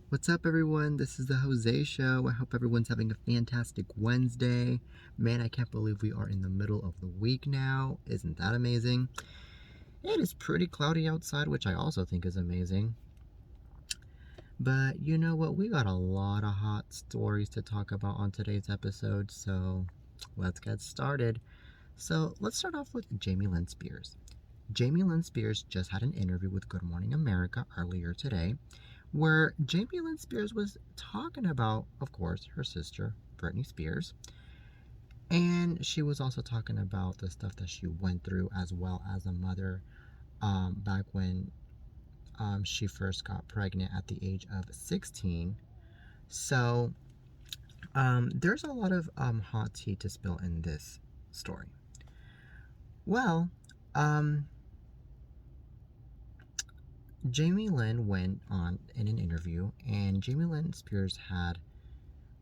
What's up, everyone? This is the Jose Show. I hope everyone's having a fantastic Wednesday. Man, I can't believe we are in the middle of the week now. Isn't that amazing? It is pretty cloudy outside, which I also think is amazing. But you know what? We got a lot of hot stories to talk about on today's episode, so let's get started. So let's start off with Lynn Spears. Lynn Spears just had an interview with Good Morning America earlier today, where Lynn Spears was talking about, of course, her sister, Britney Spears. And she was also talking about the stuff that she went through as well as a mother back when she first got pregnant at the age of 16. So there's a lot of hot tea to spill in this story. Well, Jamie Lynn went on in an interview, and Jamie Lynn Spears had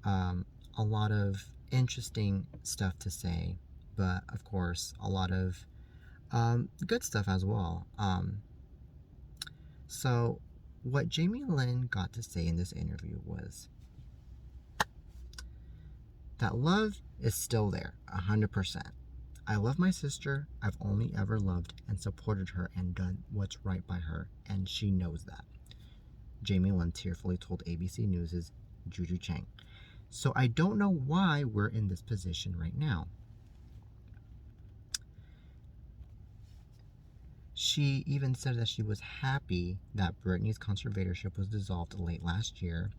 a lot of interesting stuff to say, but of course, a lot of good stuff as well. So, what Jamie Lynn got to say in this interview was that love is still there, 100%. I love my sister. I've only ever loved and supported her and done what's right by her, and she knows that. Jamie Lynn tearfully told ABC News' Juju Chang. So I don't know why we're in this position right now. She even said that she was happy that Britney's conservatorship was dissolved late last year.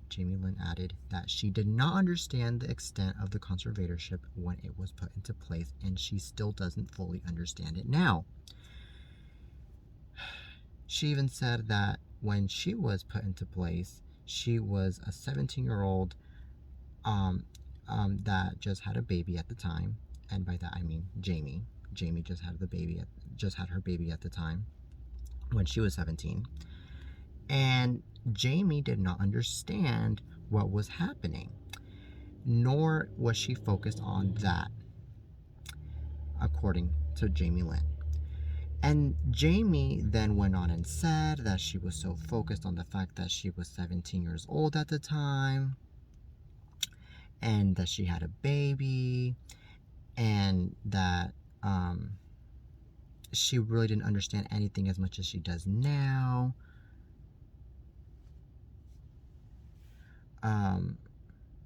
Jamie Lynn added that she did not understand the extent of the conservatorship when it was put into place, and she still doesn't fully understand it now. She even said that when she was put into place, she was a 17-year-old that just had a baby at the time, and by that I mean Jamie. Jamie just had her baby at the time when she was 17, and Jamie did not understand what was happening, nor was she focused on that, according to Jamie Lynn. And Jamie then went on and said that she was so focused on the fact that she was 17 years old at the time, and that she had a baby, and that she really didn't understand anything as much as she does now.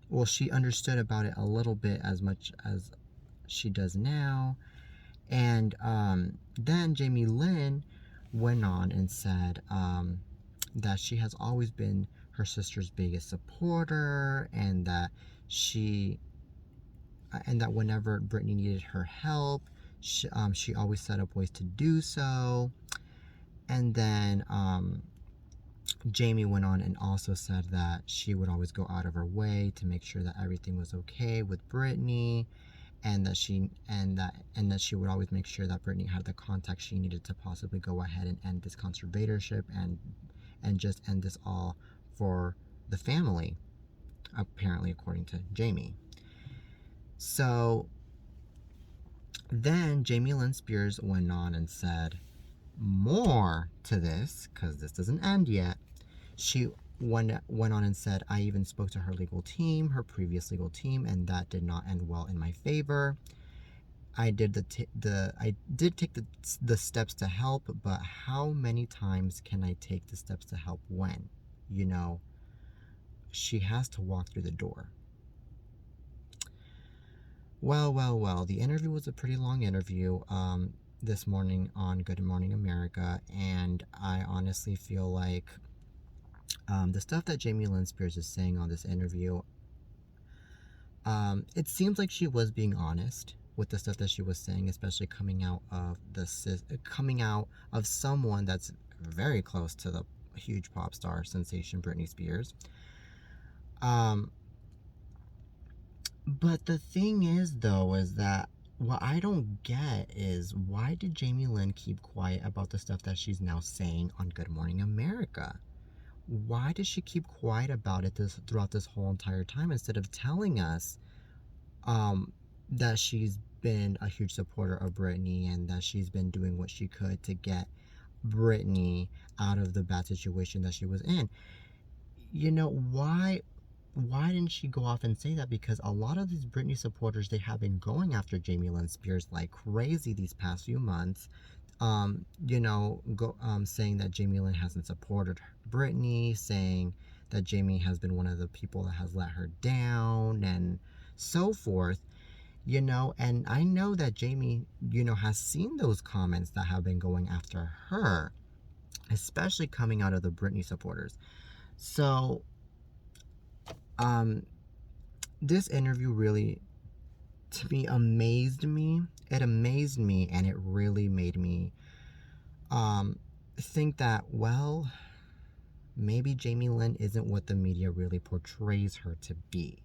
Well, she understood about it a little bit as much as she does now. And then Jamie Lynn went on and said that she has always been her sister's biggest supporter, and that whenever Britney needed her help, she always set up ways to do so. And then Jamie went on and also said that she would always go out of her way to make sure that everything was okay with Britney, and that she would always make sure that Britney had the contact she needed to possibly go ahead and end this conservatorship and just end this all for the family, apparently, according to Jamie. So then Jamie Lynn Spears went on and said more to this, because this doesn't end yet. She went on and said, I even spoke to her legal team, her previous legal team, and that did not end well in my favor. I did take the steps to help, but how many times can I take the steps to help when, she has to walk through the door? Well, the interview was a pretty long interview this morning on Good Morning America, and I honestly feel like the stuff that Jamie Lynn Spears is saying on this interview, it seems like she was being honest with the stuff that she was saying, especially coming out of someone that's very close to the huge pop star sensation Britney Spears. But the thing is, though, is that what I don't get is, why did Jamie Lynn keep quiet about the stuff that she's now saying on Good Morning America? Why does she keep quiet about it throughout this whole entire time, instead of telling us that she's been a huge supporter of Britney, and that she's been doing what she could to get Britney out of the bad situation that she was in? why didn't she go off and say that? Because a lot of these Britney supporters, they have been going after Jamie Lynn Spears like crazy these past few months. Saying that Jamie Lynn hasn't supported Britney, saying that Jamie has been one of the people that has let her down, and so forth. And I know that Jamie, has seen those comments that have been going after her, especially coming out of the Britney supporters. So, this interview really, to me, amazed me. It amazed me, and it really made me think that, well, maybe Jamie Lynn isn't what the media really portrays her to be.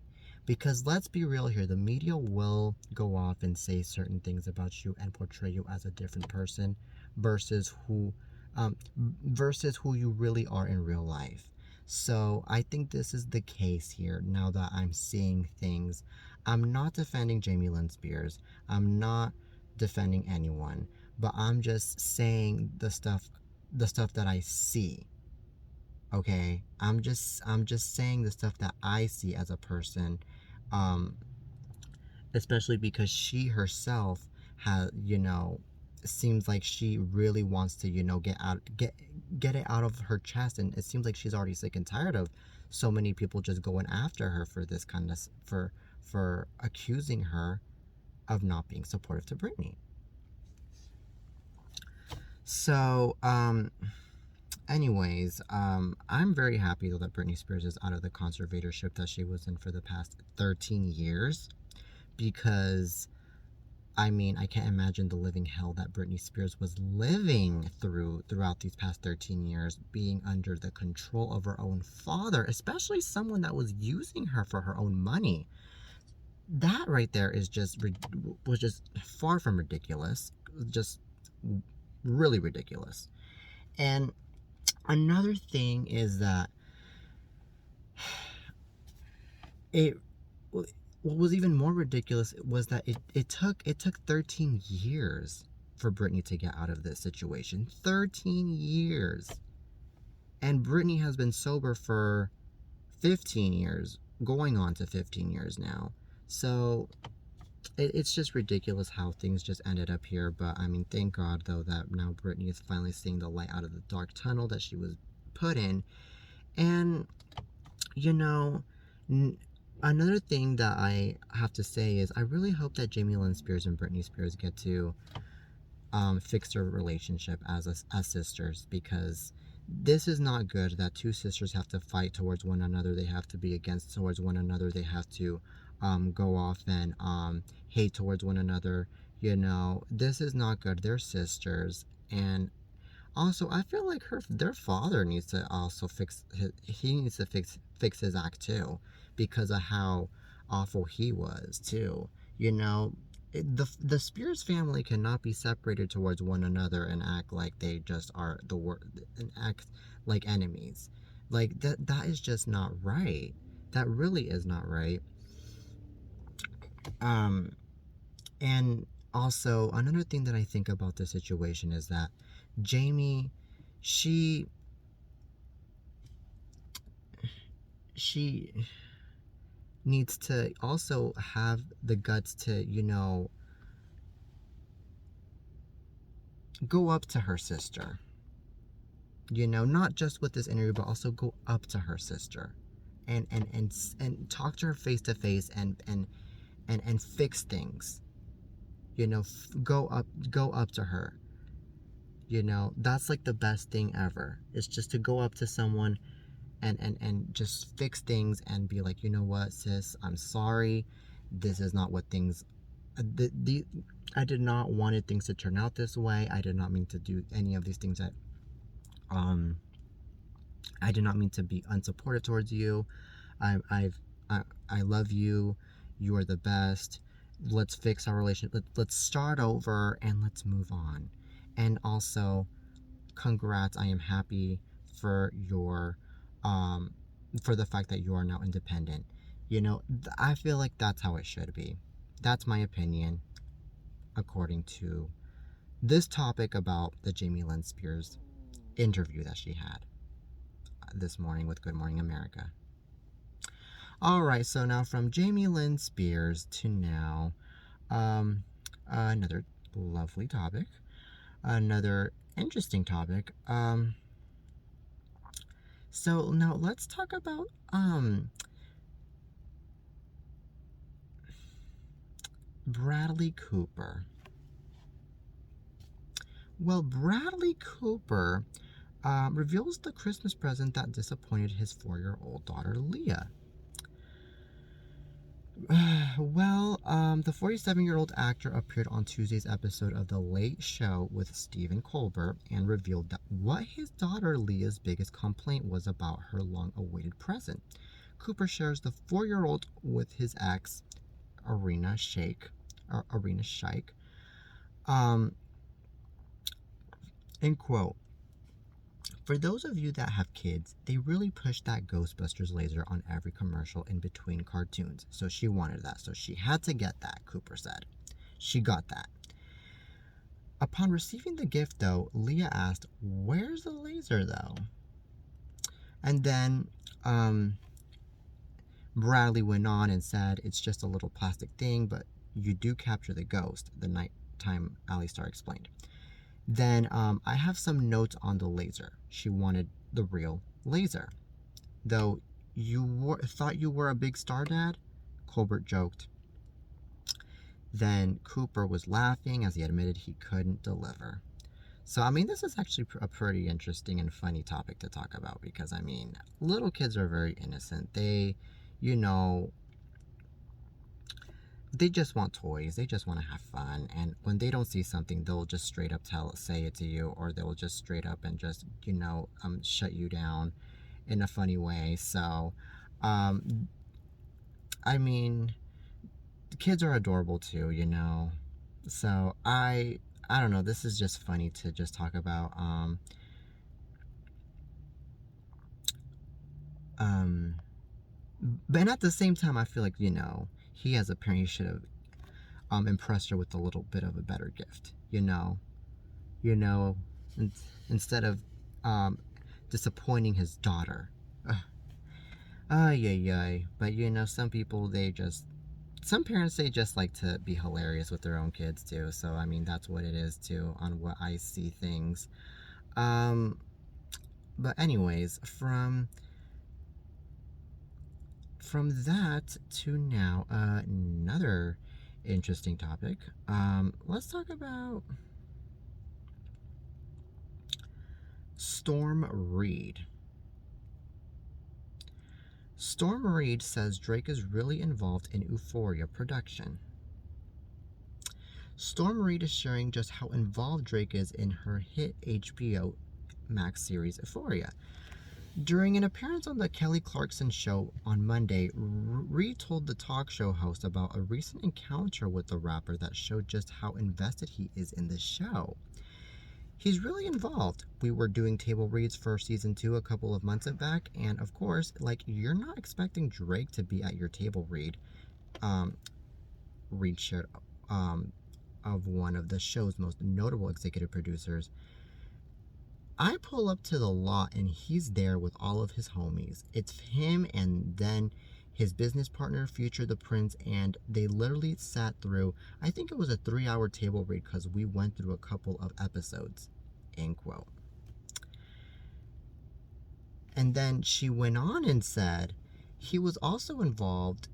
Because let's be real here, the media will go off and say certain things about you and portray you as a different person versus who you really are in real life. So I think this is the case here now that I'm seeing things. I'm not defending Jamie Lynn Spears. I'm not defending anyone, but I'm just saying the stuff that I see. Okay, I'm just saying the stuff that I see as a person, um especially because she herself has, seems like she really wants to, get it out of her chest, and it seems like she's already sick and tired of so many people just going after her for this kind of for accusing her of not being supportive to Britney. So, anyways, I'm very happy though that Britney Spears is out of the conservatorship that she was in for the past 13 years, because I mean, I can't imagine the living hell that Britney Spears was living throughout these past 13 years, being under the control of her own father, especially someone that was using her for her own money. That right there was just far from ridiculous, just really ridiculous. And another thing is that what was even more ridiculous was that it took 13 years for Britney to get out of this situation. 13 years. And Britney has been sober for 15 years, going on to 15 years now. So it's just ridiculous how things just ended up here. But I mean, thank God though that now Britney is finally seeing the light out of the dark tunnel that she was put in. And another thing that I have to say is I really hope that Jamie Lynn Spears and Britney Spears get to fix their relationship as sisters, because this is not good that two sisters have to fight towards one another. They have to be against towards one another. They have to go off and hate towards one another. This is not good. They're sisters. And also, I feel like their father needs to also fix his act too, because of how awful he was too. The Spears family cannot be separated towards one another and act like they just are the word and act like enemies. Like that is just not right. That really is not right. And also, another thing that I think about this situation is that Jamie, she needs to also have the guts to, go up to her sister. Not just with this interview, but also go up to her sister and talk to her face to face and fix things. Go up to her. That's like the best thing ever. It's just to go up to someone and just fix things and be like, you know what, sis, I'm sorry. This is not what things I did not want things to turn out this way. I did not mean to do any of these things that I did not mean to be unsupportive towards you. I love you. You are the best. Let's fix our relationship. Let's start over and let's move on. And also, congrats. I am happy for your for the fact that you are now independent. I feel like that's how it should be. That's my opinion, according to this topic about the Jamie Lynn Spears interview that she had. this morning with Good Morning America. All right, so now from Jamie Lynn Spears to now, another lovely topic, another interesting topic. So now let's talk about Bradley Cooper. Well, Bradley Cooper reveals the Christmas present that disappointed his 4-year-old daughter, Leah. Well, the 47-year-old actor appeared on Tuesday's episode of The Late Show with Stephen Colbert and revealed that what his daughter Leah's biggest complaint was about her long-awaited present. Cooper shares the 4-year-old with his ex, Arena Shaikh. And quote, "For those of you that have kids, they really push that Ghostbusters laser on every commercial in between cartoons. So she wanted that. So she had to get that," Cooper said. She got that. Upon receiving the gift, though, Leah asked, "Where's the laser, though?" And then Bradley went on and said, "It's just a little plastic thing, but you do capture the ghost," the nighttime Ally Star explained. Then I have some notes on the laser. She wanted the real laser. "Though thought you were a big star, Dad?" Colbert joked. Then Cooper was laughing as he admitted he couldn't deliver. So, I mean, this is actually a pretty interesting and funny topic to talk about because, I mean, little kids are very innocent. They, you know, they just want toys. They just want to have fun. And when they don't see something, they'll just straight up say it to you, or they'll just straight up and just, shut you down in a funny way. So, I mean, kids are adorable too, So I don't know. This is just funny to just talk about. But at the same time, I feel like he as a parent, he should have impressed her with a little bit of a better gift. Instead of disappointing his daughter. Ay. But some parents, they just like to be hilarious with their own kids too. So I mean, that's what it is too, on what I see things. But anyways, from that to now, another interesting topic. Let's talk about Storm Reed. Storm Reed says Drake is really involved in Euphoria production. Storm Reed is sharing just how involved Drake is in her hit HBO Max series Euphoria. During an appearance on the Kelly Clarkson Show on Monday, Reed told the talk show host about a recent encounter with the rapper that showed just how invested he is in the show. "He's really involved. We were doing table reads for season 2 a couple of months back, and of course, you're not expecting Drake to be at your table read," Reed shared, of one of the show's most notable executive producers. "I pull up to the lot and he's there with all of his homies. It's him and then his business partner, Future the Prince, and they literally sat through, I think it was a 3-hour table read because we went through a couple of episodes," end quote. And then she went on and said, he was so involved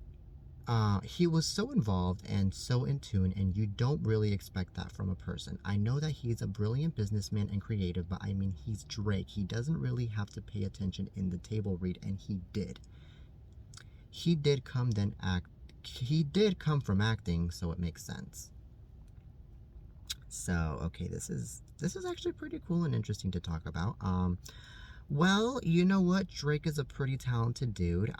and so in tune, and you don't really expect that from a person. I know that he's a brilliant businessman and creative, but I mean, he's Drake. He doesn't really have to pay attention in the table read, and he did. He did come from acting, so it makes sense. So, okay, this is actually pretty cool and interesting to talk about. Well, you know what? Drake is a pretty talented dude.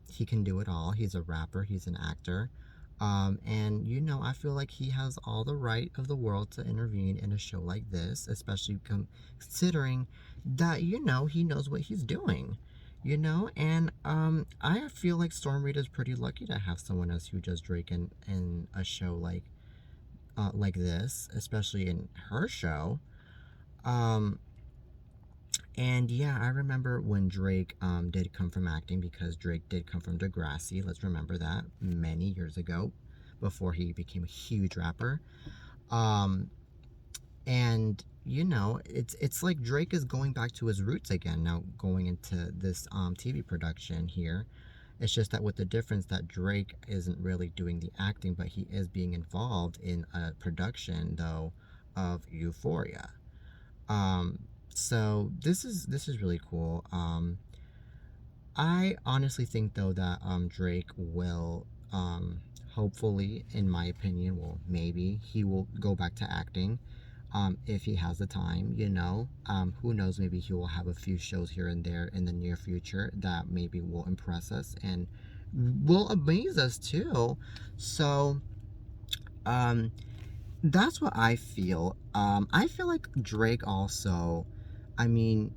He can do it all. He's a rapper. He's an actor. And I feel like he has all the right of the world to intervene in a show like this, especially considering that, he knows what he's doing. And I feel like Storm Reed is pretty lucky to have someone as huge as Drake in a show like this, especially in her show. And yeah, I remember when Drake did come from acting, because Drake did come from Degrassi. Let's remember that, many years ago, before he became a huge rapper. Um, and it's like Drake is going back to his roots again now, going into this TV production here. It's just that with the difference that Drake isn't really doing the acting, but he is being involved in a production though of Euphoria. Um, so this is really cool. I honestly think though that Drake will hopefully, in my opinion, well, maybe he will go back to acting if he has the time. Who knows, maybe he will have a few shows here and there in the near future that maybe will impress us and will amaze us too. So um that's what I feel. I feel like Drake also, I mean,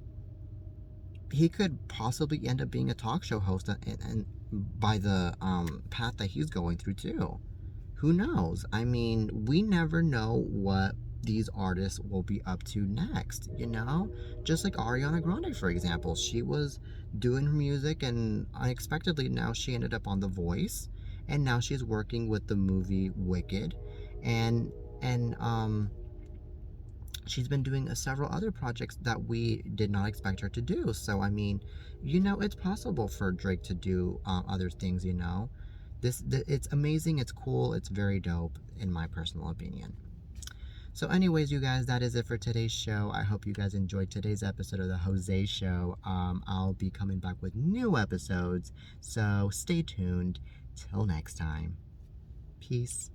he could possibly end up being a talk show host, and by the path that he's going through too. Who knows? I mean, we never know what these artists will be up to next. Just like Ariana Grande, for example. She was doing her music, and unexpectedly now she ended up on The Voice, and now she's working with the movie Wicked, and she's been doing several other projects that we did not expect her to do. So I mean, it's possible for Drake to do other things. It's amazing, it's cool, it's very dope, in my personal opinion. So anyways, you guys, that is it for today's show. I hope you guys enjoyed today's episode of the Jose Show. I'll be coming back with new episodes, so stay tuned. Till next time, peace.